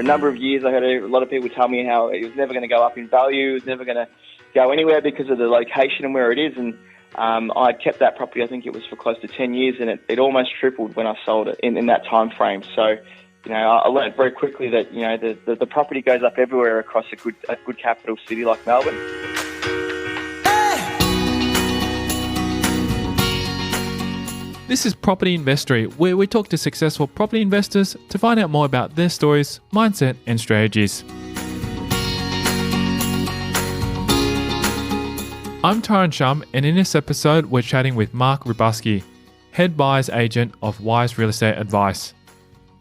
a number of years, I heard a lot of people tell me how it was never going to go up in value, it was never going to go anywhere because of the location and where it is. And I kept that property, I think it was for close to 10 years, and it almost tripled when I sold it in that time frame. So, I learned very quickly that, the property goes up everywhere across a good capital city like Melbourne. This is Property Investory, where we talk to successful property investors to find out more about their stories, mindset and strategies. I'm Tyron Shum, and in this episode we're chatting with Mark Ribarsky, Head Buyer's Agent of Wise Real Estate Advice.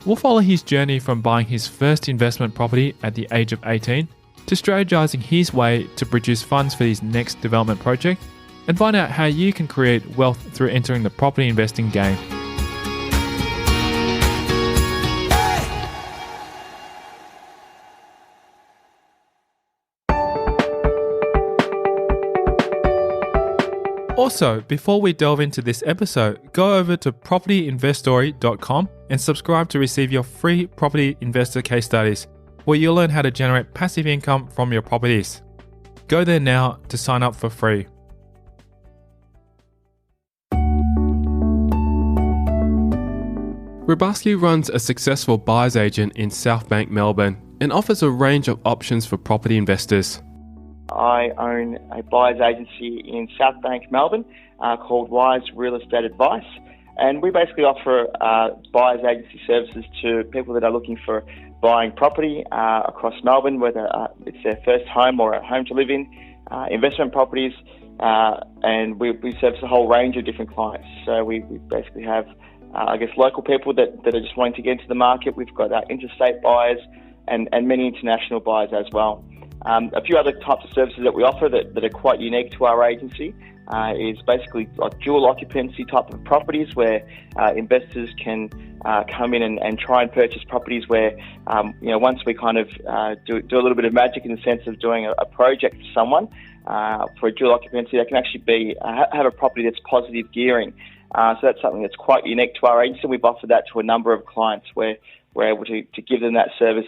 We'll follow his journey from buying his first investment property at the age of 18 to strategizing his way to produce funds for his next development project, and find out how you can create wealth through entering the property investing game. Also, before we delve into this episode, go over to propertyinvestory.com and subscribe to receive your free property investor case studies, where you'll learn how to generate passive income from your properties. Go there now to sign up for free. Rabuski runs a successful buyer's agent in South Bank, Melbourne, and offers a range of options for property investors. I own a buyer's agency in South Bank, Melbourne, called Wise Real Estate Advice, and we basically offer buyer's agency services to people that are looking for buying property across Melbourne, whether it's their first home or a home to live in, investment properties, and we service a whole range of different clients. So we basically have local people that are just wanting to get into the market. We've got interstate buyers and many international buyers as well. A few other types of services that we offer that are quite unique to our agency is basically like dual occupancy type of properties where investors can come in and try and purchase properties where, once we kind of do a little bit of magic in the sense of doing a project for someone for a dual occupancy, they can actually have a property that's positive gearing. So that's something that's quite unique to our agency. We've offered that to a number of clients where we're able to give them that service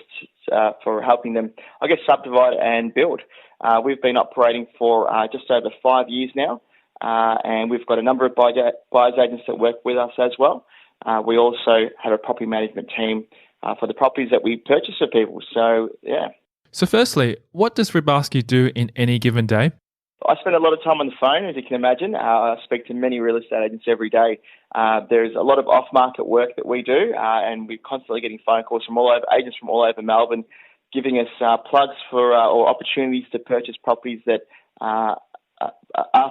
for helping them, subdivide and build. We've been operating for just over 5 years now, and we've got a number of buyers agents that work with us as well. We also have a property management team for the properties that we purchase for people. So, yeah. So firstly, what does Ribarsky do in any given day? I spend a lot of time on the phone, as you can imagine. I speak to many real estate agents every day. There's a lot of off-market work that we do, and we're constantly getting phone calls from agents from all over Melbourne, giving us plugs for or opportunities to purchase properties that are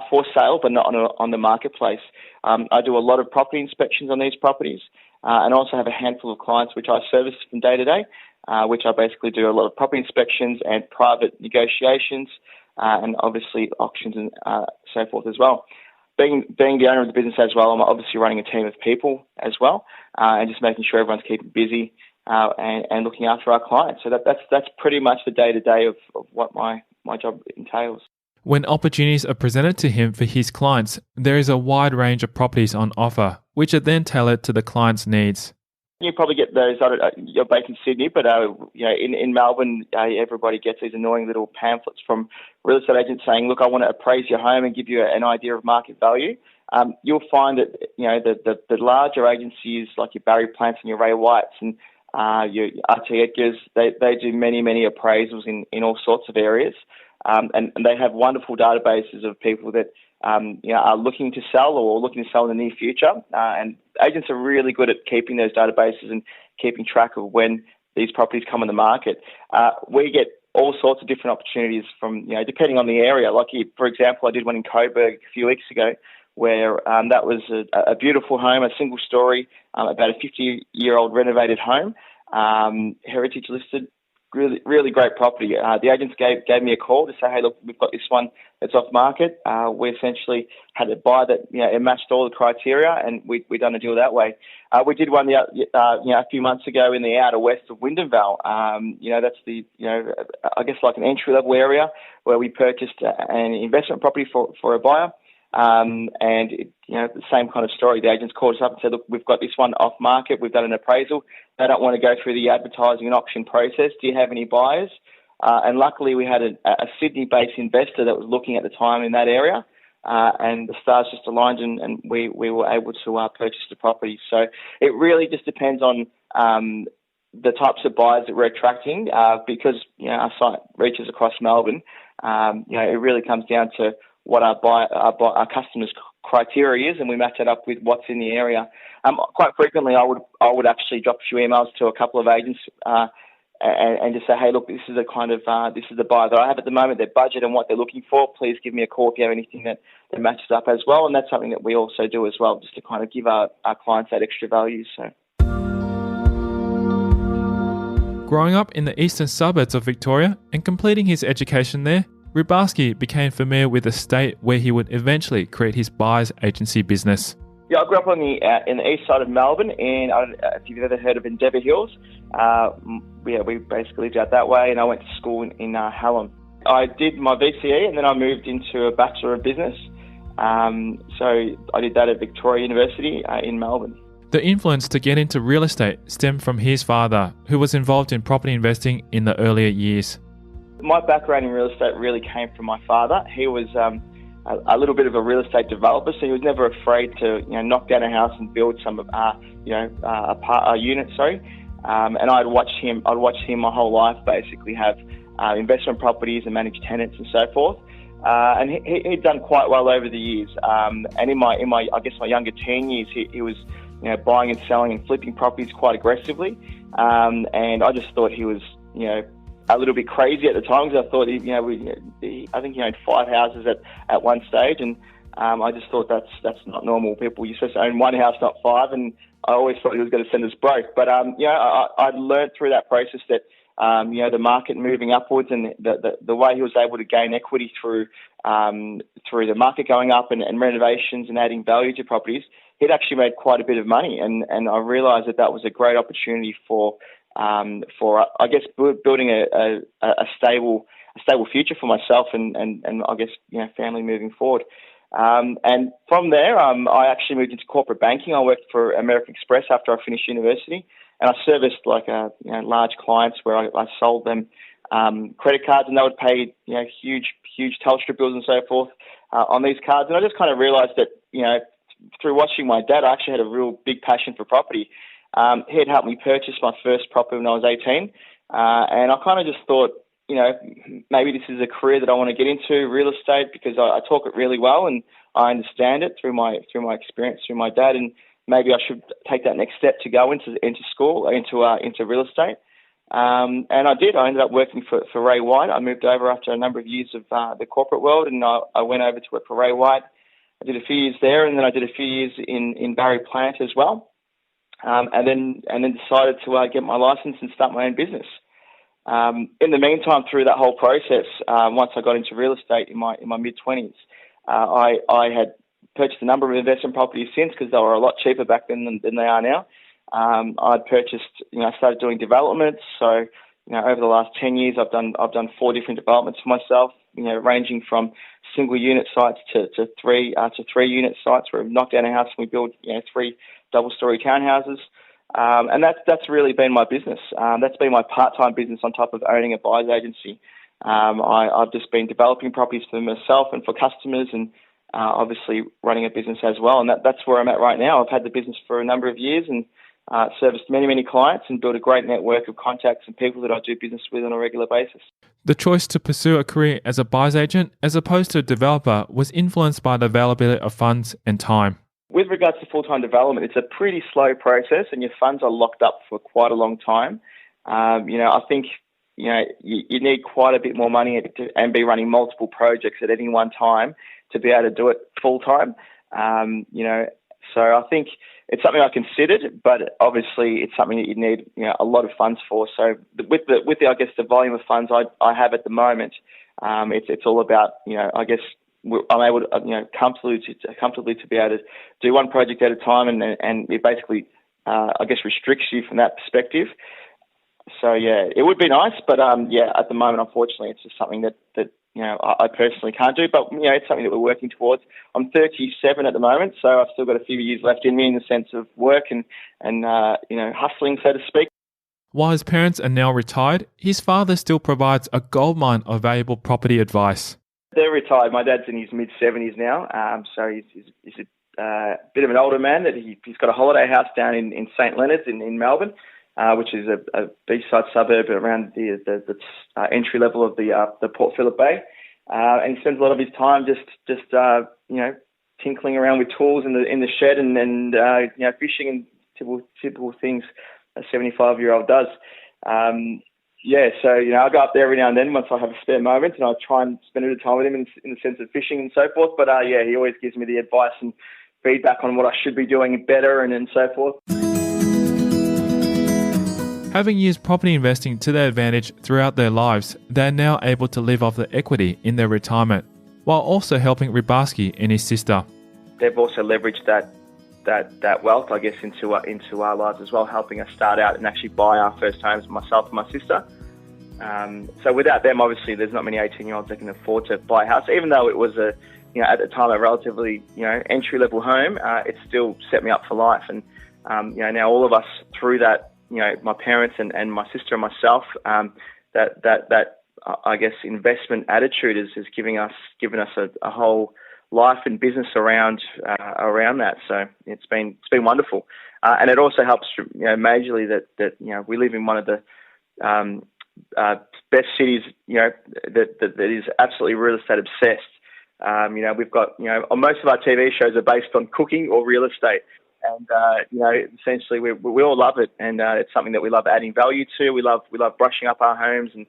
for sale but not on the marketplace. I do a lot of property inspections on these properties, and also have a handful of clients which I service from day to day, which I basically do a lot of property inspections and private negotiations, and obviously auctions and so forth as well. Being the owner of the business as well, I'm obviously running a team of people as well, and just making sure everyone's keeping busy and looking after our clients. So that's pretty much the day-to-day of what my job entails. When opportunities are presented to him for his clients, there is a wide range of properties on offer, which are then tailored to the client's needs. You probably get those, you're based in Sydney, but in Melbourne, everybody gets these annoying little pamphlets from real estate agents saying, look, I want to appraise your home and give you an idea of market value. You'll find that, the larger agencies like your Barry Plants and your Ray Whites and your RT Edgars, they do many, many appraisals in all sorts of areas. And they have wonderful databases of people that are looking to sell or looking to sell in the near future. And agents are really good at keeping those databases and keeping track of when these properties come on the market. We get all sorts of different opportunities from, depending on the area. Like, for example, I did one in Coburg a few weeks ago where that was a beautiful home, a single story, about a 50-year-old renovated home, heritage listed. Really, really great property. The agents gave me a call to say, hey, look, we've got this one that's off market. We essentially had a buy that it matched all the criteria, and we done a deal that way. We did one a few months ago in the outer west of Wyndham Vale. That's like an entry level area where we purchased an investment property for a buyer. And the same kind of story. The agents called us up and said, look, we've got this one off market. We've done an appraisal. They don't want to go through the advertising and auction process. Do you have any buyers? And luckily we had a Sydney-based investor that was looking at the time in that area. And the stars just aligned and we were able to purchase the property. So it really just depends on the types of buyers that we're attracting because, our site reaches across Melbourne. It really comes down to what our customers' criteria is, and we match it up with what's in the area. Quite frequently, I would actually drop a few emails to a couple of agents and just say, hey, look, this is the buyer that I have at the moment, their budget and what they're looking for. Please give me a call if you have anything that matches up as well. And that's something that we also do as well, just to kind of give our clients that extra value. So. Growing up in the eastern suburbs of Victoria and completing his education there, Ribarsky became familiar with the state where he would eventually create his buyer's agency business. Yeah, I grew up in the east side of Melbourne, and if you've ever heard of Endeavour Hills, we basically lived out that way, and I went to school in Hallam. I did my VCE, and then I moved into a Bachelor of Business. So I did that at Victoria University in Melbourne. The influence to get into real estate stemmed from his father, who was involved in property investing in the earlier years. My background in real estate really came from my father. He was a little bit of a real estate developer, so he was never afraid to knock down a house and build some a unit. And I'd watch him my whole life basically have investment properties and manage tenants and so forth. And he'd done quite well over the years. And in my I guess my younger teen years, he was buying and selling and flipping properties quite aggressively. And I just thought he was a little bit crazy at the time, because I thought I think he owned 5 houses at one stage, and I just thought that's not normal. You're supposed to own one house, not 5, and I always thought he was going to send us broke. But I learned through that process that the market moving upwards and the way he was able to gain equity through the market going up and renovations and adding value to properties, he'd actually made quite a bit of money, and I realised that was a great opportunity for I guess building a stable future for myself and I guess family moving forward. And from there, I actually moved into corporate banking. I worked for American Express after I finished university, and I serviced large clients where I sold them credit cards, and they would pay huge Telstra bills and so forth on these cards. And I just kind of realised that through watching my dad, I actually had a real big passion for property. He had helped me purchase my first property when I was 18, and I kind of just thought, maybe this is a career that I want to get into, real estate, because I talk it really well and I understand it through my experience through my dad, and maybe I should take that next step to go into school, into real estate. And I did. I ended up working for Ray White. I moved over after a number of years of the corporate world, and I went over to work for Ray White. I did a few years there, and then I did a few years in Barry Plant as well. And then decided to get my license and start my own business. In the meantime, through that whole process, once I got into real estate in my mid-20s, I had purchased a number of investment properties since, because they were a lot cheaper back then than they are now. I'd purchased, I started doing developments. So, over the last 10 years, I've done 4 different developments for myself. Ranging from single unit sites to 3 unit sites where we've knocked down a house and we build 3 double-story townhouses. And that's really been my business. That's been my part-time business on top of owning a buyer's agency. I've just been developing properties for myself and for customers, and obviously running a business as well. And that's where I'm at right now. I've had the business for a number of years and serviced many clients and built a great network of contacts and people that I do business with on a regular basis. The choice to pursue a career as a buyer's agent as opposed to a developer was influenced by the availability of funds and time. With regards to full-time development, it's a pretty slow process, and your funds are locked up for quite a long time. I think you need quite a bit more money and be running multiple projects at any one time to be able to do it full-time. So I think it's something I considered, but obviously it's something that you need a lot of funds for. So with the I guess the volume of funds I have at the moment, it's all about I guess I'm able to comfortably to be able to do one project at a time, and it basically I guess restricts you from that perspective. So yeah, it would be nice, but at the moment, unfortunately, it's just something that I personally can't do. But it's something that we're working towards. I'm 37 at the moment, so I've still got a few years left in me in the sense of work and hustling, so to speak. While his parents are now retired, his father still provides a goldmine of valuable property advice. They're retired. My dad's in his mid-70s now, so he's a bit of an older man. That he's got a holiday house down in St Leonards in Melbourne, which is a beachside suburb around the entry level of the Port Phillip Bay, and he spends a lot of his time just tinkling around with tools in the shed and fishing and typical things a 75-year-old does. So I go up there every now and then once I have a spare moment, and I try and spend a bit of time with him in the sense of fishing and so forth. But he always gives me the advice and feedback on what I should be doing better and so forth. Having used property investing to their advantage throughout their lives, they are now able to live off the equity in their retirement, while also helping Ribarsky and his sister. They've also leveraged that wealth, I guess, into our lives as well, helping us start out and actually buy our first homes, myself and my sister. So without them, obviously, there's not many 18-year-olds that can afford to buy a house. Even though it was at the time, a relatively, entry-level home, it still set me up for life. And, now all of us through that, my parents and my sister and myself, that I guess, investment attitude is given us a whole life and business around that. So it's been wonderful, and it also helps majorly that we live in one of the best cities that is absolutely real estate obsessed. We've got most of our TV shows are based on cooking or real estate, and essentially we all love it, and it's something that we love adding value to. We love brushing up our homes and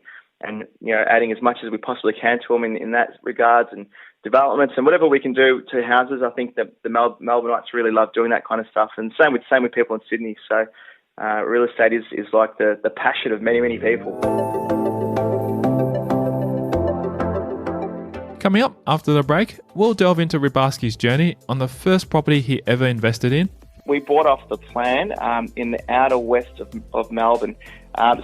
adding as much as we possibly can to them in that regards, and developments and whatever we can do to houses. I think that the Melbourneites really love doing that kind of stuff, and same with people in Sydney. So real estate is like the passion of many people. Coming up after the break, we'll delve into Ribarsky's journey on the first property he ever invested in. We bought off the plan in the outer west of Melbourne.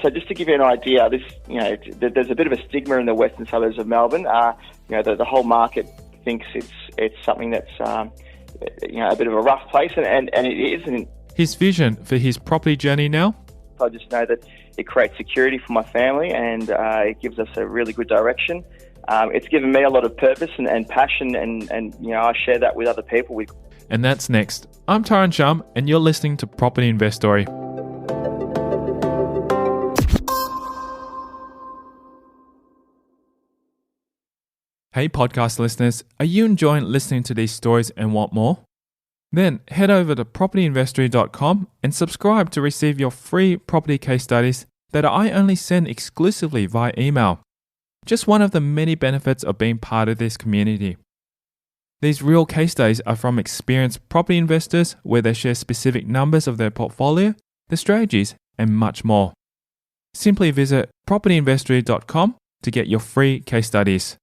So just to give you an idea, there's a bit of a stigma in the western suburbs of Melbourne. The whole market thinks it's something that's a bit of a rough place, and it isn't. His vision for his property journey now? I just know that it creates security for my family, and it gives us a really good direction. It's given me a lot of purpose and passion, and I share that with other people. And that's next. I'm Tyron Shum, and you're listening to Property Investory. Hey podcast listeners, are you enjoying listening to these stories and want more? Then head over to propertyinvestory.com and subscribe to receive your free property case studies that I only send exclusively via email. Just one of the many benefits of being part of this community. These real case studies are from experienced property investors where they share specific numbers of their portfolio, the strategies, and much more. Simply visit propertyinvestory.com to get your free case studies.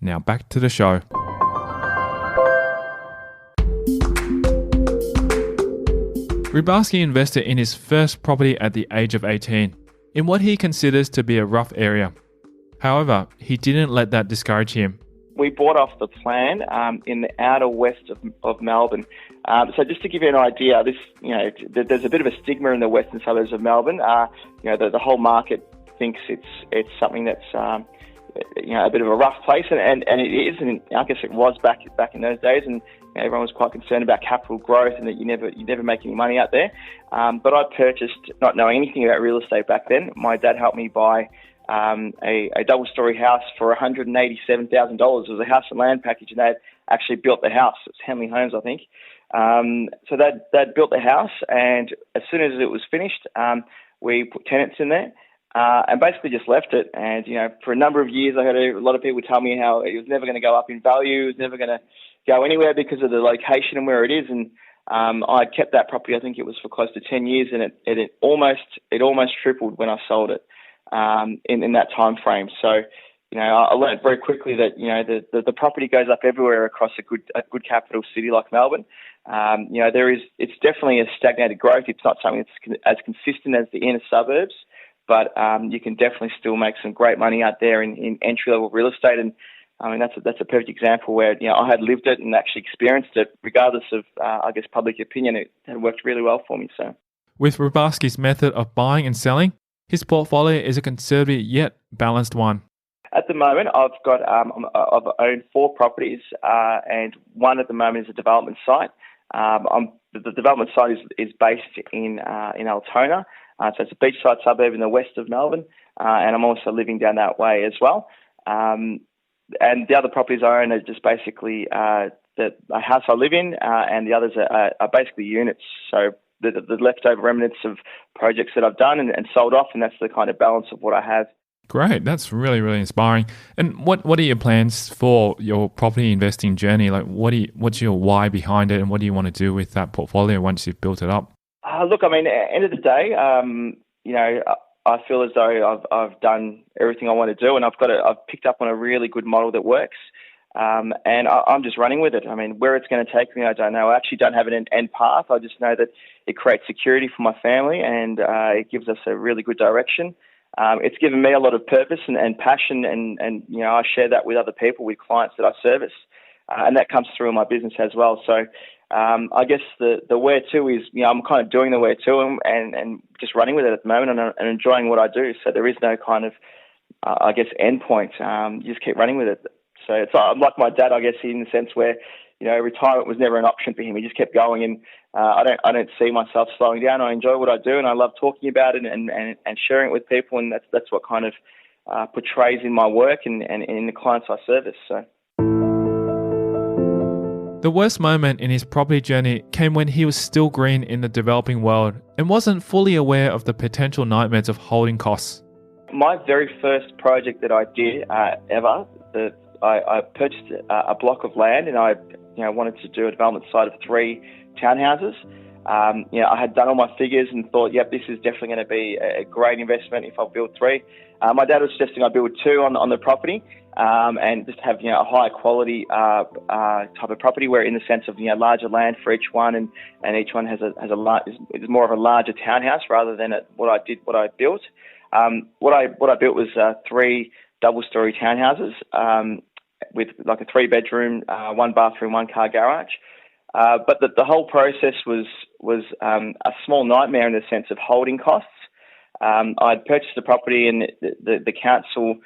Now back to the show. Ribarsky invested in his first property at the age of 18, in what he considers to be a rough area. However, he didn't let that discourage him. We bought off the plan in the outer west of Melbourne. So just to give you an idea, there's a bit of a stigma in the western suburbs of Melbourne. The whole market thinks it's something that's a bit of a rough place, and it isn't. I guess it was back in those days, and everyone was quite concerned about capital growth and that you never make any money out there. But I purchased, not knowing anything about real estate back then. My dad helped me buy a double-storey house for $187,000. It was a house and land package, and they had actually built the house. It's Henley Homes, I think. So they'd built the house, and as soon as it was finished, we put tenants in there. And basically just left it. And, for a number of years, I heard a lot of people tell me how it was never going to go up in value. It was never going to go anywhere because of the location and where it is. And I'd kept that property, I think it was for close to 10 years, and it almost tripled when I sold it in that time frame. So, I learned very quickly that, the property goes up everywhere across a good capital city like Melbourne. It's definitely a stagnated growth. It's not something that's as consistent as the inner suburbs. but you can definitely still make some great money out there in entry-level real estate. And I mean, that's a perfect example where, I had lived it and actually experienced it, regardless of, public opinion. It had worked really well for me. So, With Ribarsky's method of buying and selling, his portfolio is a conservative yet balanced one. At the moment, I've owned 4 properties, and one at the moment is a development site. The development site is based in Altona, so it's a beachside suburb in the west of Melbourne, and I'm also living down that way as well. And the other properties I own are just basically a house I live in, and the others are basically units. So the leftover remnants of projects that I've done and sold off, and that's the kind of balance of what I have. Great, that's really, really inspiring. And what are your plans for your property investing journey? Like, what's your why behind it, and what do you want to do with that portfolio once you've built it up? Look, I mean, at the end of the day, I feel as though I've done everything I want to do, and I've picked up on a really good model that works, and I'm just running with it. I mean, where it's going to take me, I don't know. I actually don't have an end path. I just know that it creates security for my family, and it gives us a really good direction. It's given me a lot of purpose and passion, and I share that with other people, with clients that I service, and that comes through in my business as well. So I guess the where to is, I'm kind of doing the where to and just running with it at the moment and enjoying what I do. So there is no kind of, end point. You just keep running with it. So it's like my dad, I guess, in the sense where, retirement was never an option for him. He just kept going, and I don't see myself slowing down. I enjoy what I do, and I love talking about it and sharing it with people, and that's what kind of portrays in my work and in the clients I service. So. The worst moment in his property journey came when he was still green in the developing world and wasn't fully aware of the potential nightmares of holding costs. My very first project that I did ever, I purchased a block of land, and I wanted to do a development site of 3 townhouses. I had done all my figures and thought, yep, this is definitely going to be a great investment if I build 3. My dad was suggesting I build 2 on the property, and just have a higher quality type of property, where in the sense of larger land for each one, and each one is more of a larger townhouse rather than what I built. What I built was 3 double-story townhouses with like a 3-bedroom, 1 bathroom, 1 car garage. But the whole process was a small nightmare in the sense of holding costs. I'd purchased the property, and the council,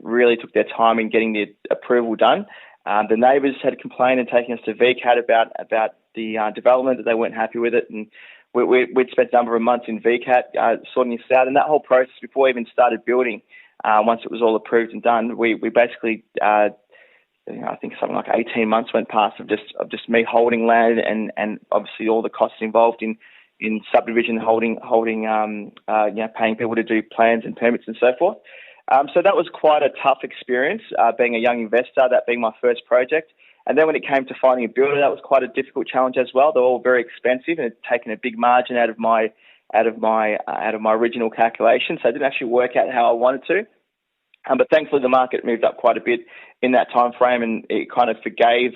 really took their time in getting the approval done. The neighbours had complained and taken us to VCAT about the development, that they weren't happy with it, and we'd spent a number of months in VCAT sorting this out. And that whole process, before we even started building, once it was all approved and done, we basically, I think something like 18 months went past of just me holding land, and obviously all the costs involved in subdivision holding, paying people to do plans and permits and so forth. So that was quite a tough experience, being a young investor, that being my first project. And then when it came to finding a builder, that was quite a difficult challenge as well. They're all very expensive, and it had taken a big margin out of my original calculation. So it didn't actually work out how I wanted to. But thankfully, the market moved up quite a bit in that time frame, and it kind of forgave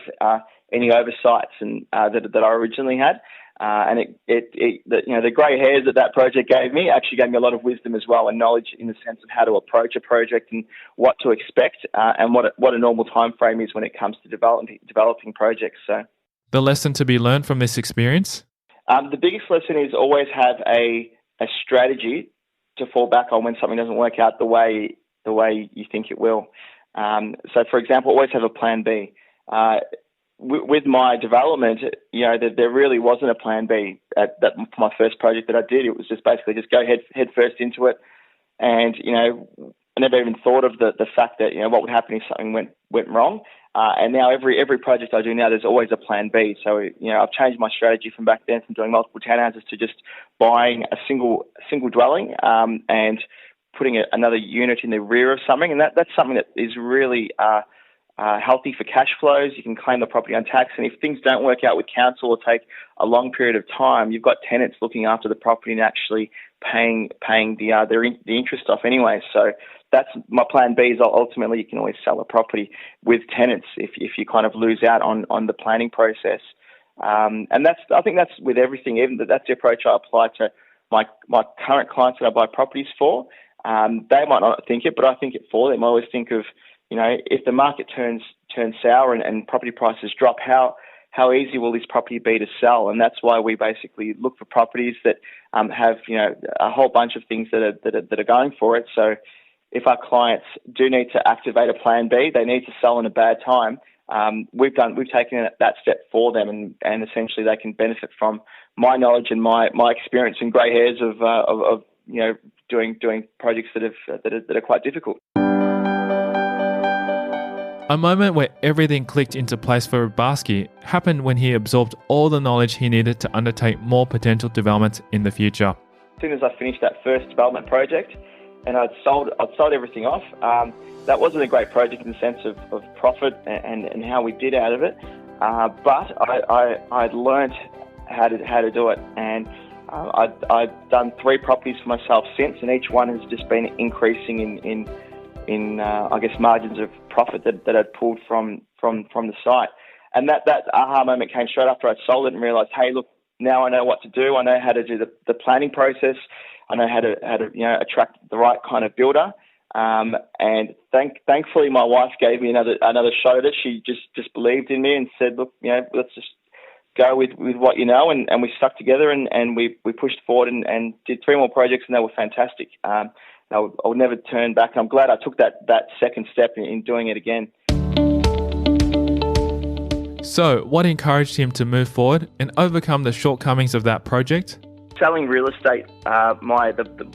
any oversights and that I originally had. And the grey hairs that project gave me actually gave me a lot of wisdom as well, and knowledge in the sense of how to approach a project and what to expect, and what a normal time frame is when it comes to developing projects. So, the lesson to be learned from this experience? The biggest lesson is always have a strategy to fall back on when something doesn't work out the way you think it will. So, for example, always have a plan B. With my development, there really wasn't a plan B at my first project that I did. It was just basically just go head first into it, and I never even thought of the fact that what would happen if something went wrong. And now every project I do now, there's always a plan B. So I've changed my strategy from back then, from doing multiple townhouses to just buying a single dwelling, and putting another unit in the rear of something, and that's something that is really healthy for cash flows. You can claim the property on tax, and if things don't work out with council or take a long period of time, you've got tenants looking after the property and actually paying the interest off anyway. So that's my plan B. Is ultimately you can always sell a property with tenants if you kind of lose out on the planning process. And I think that's with everything. Even that's the approach I apply to my current clients that I buy properties for, they might not think it, but I think it for them. I always think of, if the market turns sour and property prices drop, how easy will this property be to sell? And that's why we basically look for properties that have a whole bunch of things that are going for it. So if our clients do need to activate a plan B, they need to sell in a bad time. We've taken that step for them, and essentially they can benefit from my knowledge and my experience and grey hairs of doing projects that are quite difficult. A moment where everything clicked into place for Ribarsky happened when he absorbed all the knowledge he needed to undertake more potential developments in the future. As soon as I finished that first development project and I'd sold everything off, that wasn't a great project in the sense of profit and how we did out of it, but I'd learnt how to do it, and I've done 3 properties for myself since, and each one has just been increasing in I guess margins of profit that I'd pulled from the site. And that aha moment came straight after I'd sold it and realised, hey, look, now I know what to do. I know how to do the planning process. I know how to attract the right kind of builder. And thankfully my wife gave me another shot at it. She just believed in me and said, look, let's just go with what you know, and we stuck together and we pushed forward and did 3 more projects, and they were fantastic. I would never turn back, and I'm glad I took that second step in doing it again. So, what encouraged him to move forward and overcome the shortcomings of that project? Selling real estate,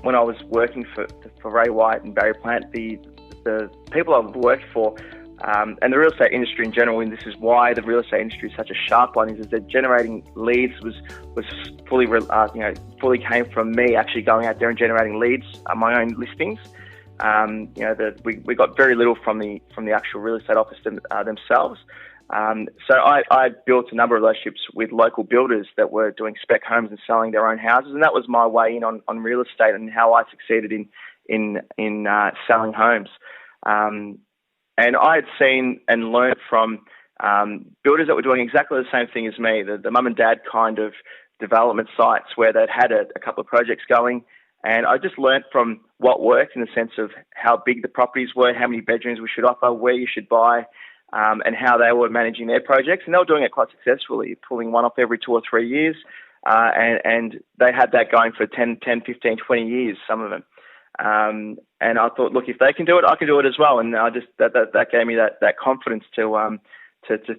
when I was working for Ray White and Barry Plant, the people I've worked for, and the real estate industry in general, and this is why the real estate industry is such a sharp one, is that generating leads was fully came from me actually going out there and generating leads on my own listings. We got very little from the actual real estate office themselves. So I built a number of relationships with local builders that were doing spec homes and selling their own houses, and that was my way in on real estate and how I succeeded in selling homes. And I had seen and learned from builders that were doing exactly the same thing as me, the mum and dad kind of development sites where they'd had a couple of projects going. And I just learned from what worked in the sense of how big the properties were, how many bedrooms we should offer, where you should buy, and how they were managing their projects. And they were doing it quite successfully, pulling one off every 2 or 3 years. And they had that going for 10, 15, 20 years, some of them. And I thought, look, if they can do it, I can do it as well. And I just that gave me that confidence to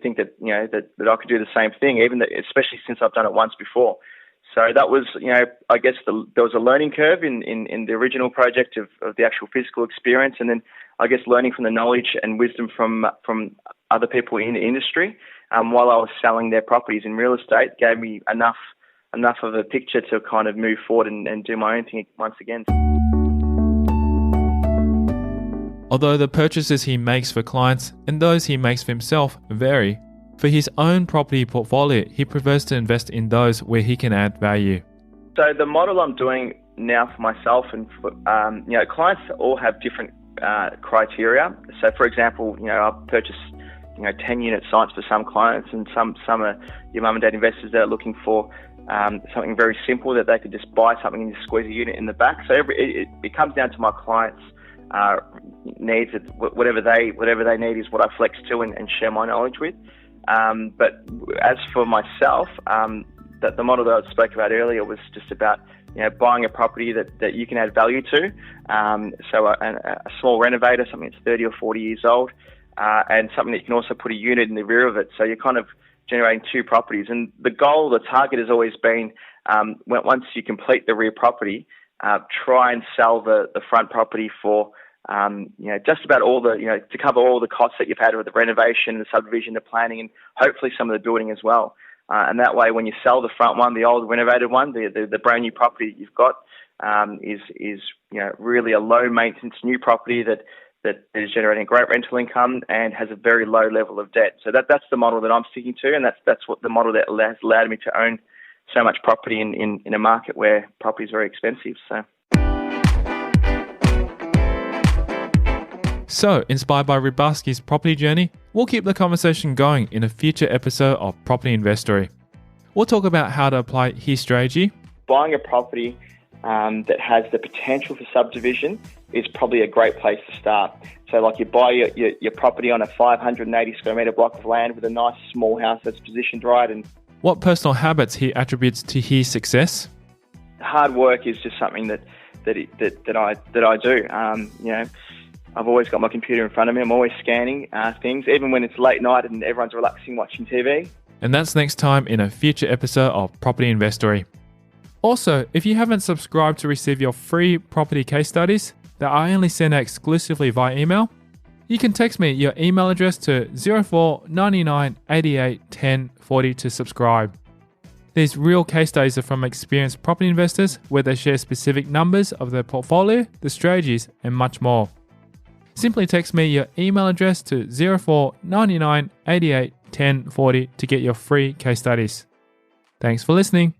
think that that I could do the same thing, especially since I've done it once before. So that was, I guess there was a learning curve in the original project of the actual physical experience, and then I guess learning from the knowledge and wisdom from other people in the industry while I was selling their properties in real estate gave me enough of a picture to kind of move forward and do my own thing once again. Although the purchases he makes for clients and those he makes for himself vary, for his own property portfolio, he prefers to invest in those where he can add value. So the model I'm doing now for myself and for, clients all have different criteria. So for example, I'll purchase 10-unit sites for some clients, and some are your mum and dad investors that are looking for something very simple that they could just buy something and just squeeze a unit in the back. So it comes down to my clients' needs. Whatever they need is what I flex to and share my knowledge with. But as for myself, the model that I spoke about earlier was just about buying a property that you can add value to. So a small renovator, something that's 30 or 40 years old, and something that you can also put a unit in the rear of it. So you're kind of generating 2 properties. And the target has always been once you complete the rear property, try and sell the front property for just about all to cover all the costs that you've had with the renovation, the subdivision, the planning, and hopefully some of the building as well. And that way, when you sell the front one, the old renovated one, the brand new property that you've got is really a low maintenance new property that is generating great rental income and has a very low level of debt. So that's the model that I'm sticking to, and that's what the model that has allowed me to own so much property in a market where property is very expensive. So, inspired by Ribarsky's property journey, we'll keep the conversation going in a future episode of Property Investory. We'll talk about how to apply his strategy, buying a property that has the potential for subdivision is probably a great place to start. So like you buy your property on a 580 square metre block of land with a nice small house that's positioned right. And what personal habits he attributes to his success? Hard work is just something that I do. I've always got my computer in front of me. I'm always scanning things, even when it's late night and everyone's relaxing watching TV. And that's next time in a future episode of Property Investory. Also, if you haven't subscribed to receive your free property case studies that I only send out exclusively via email, you can text me your email address to 04 99 88 10 40 to subscribe. These real case studies are from experienced property investors where they share specific numbers of their portfolio, the strategies, and much more. Simply text me your email address to 04 99 88 10 40 to get your free case studies. Thanks for listening.